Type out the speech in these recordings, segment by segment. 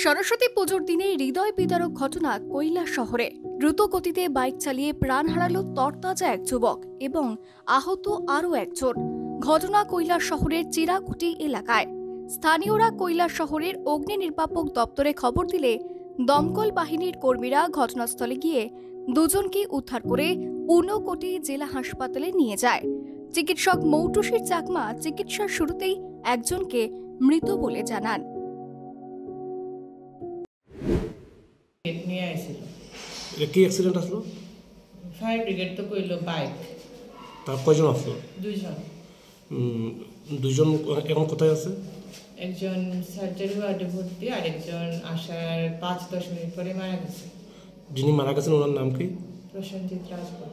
সরস্বতী পুজোর দিনে হৃদয় বিদারক ঘটনা কৈলাস শহরে। দ্রুত গতিতে বাইক চালিয়ে প্রাণ হারালো তরতাজা এক যুবক এবং আহত আরও একজন। ঘটনা কৈলাস শহরের চিরাকুটি এলাকায়। স্থানীয়রা কৈলাস শহরের অগ্নি নির্বাপক দপ্তরে খবর দিলে দমকল বাহিনীর কর্মীরা ঘটনাস্থলে গিয়ে দুজনকে উদ্ধার করে ঊনকোটি জেলা হাসপাতালে নিয়ে যায়। চিকিৎসক মৌটুসির চাকমা চিকিৎসার শুরুতেই একজনকে মৃত বলে জানান। কি অ্যাক্সিডেন্ট আসলো? ফায়ার ব্রিগেড তো কইলো বাইক। তার কয়জন আসলো? দুইজন এখন কোথায় আছে? একজন সার্জারি ওয়ার্ডে ভর্তি, আর একজন আসার 5-10 মিনিট পরে মারা গেছে। যিনি মারা গেছেন ওনার নাম কি? প্রসেনজিৎ রাজভর।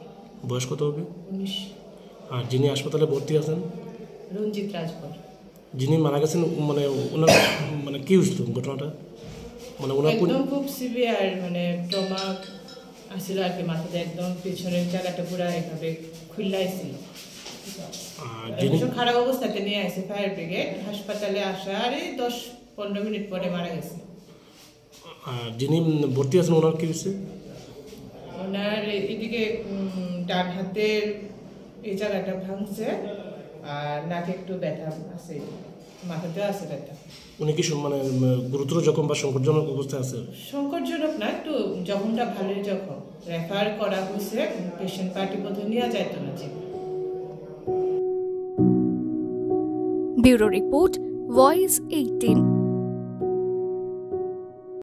বয়স কত হবে? 19। আর যিনি হাসপাতালে ভর্তি আছেন? রঞ্জিত রাজভর। যিনি মারা গেছেন মানে ওনার মানে কি হয়েছিল ঘটনাটা? মানে ওনার একদম খুব সিভিয়ার মানে ট্রমা আসছিল আর কি, মাথাতে একদম পিছনের জায়গাটা পুরো এভাবে খুললাইছিল। খারাপ অবস্থাতে নিয়ে আসে ফায়ার ব্রিগেড। হাসপাতালে আসার 10-15 মিনিট পরে মারা গেছে। আর যিনি ভর্তি আছেন ওনার কি হয়েছে? ওনার এদিকে ডান হাতের এই জায়গাটা ভাঙছে, আর নাকে একটু ব্যথা আছে, মাথাতেও আছে ব্যথা। উনি কি মানে গুরুতর জখম বা সংকটজনক অবস্থায় আছে? সংকটজনক না, একটু জখমটা ভালোই জখম। রেফার করা হয়েছে, পেশেন্ট পার্টি বোধহয় নেওয়া যাইতো না। Bureau report, voice 18।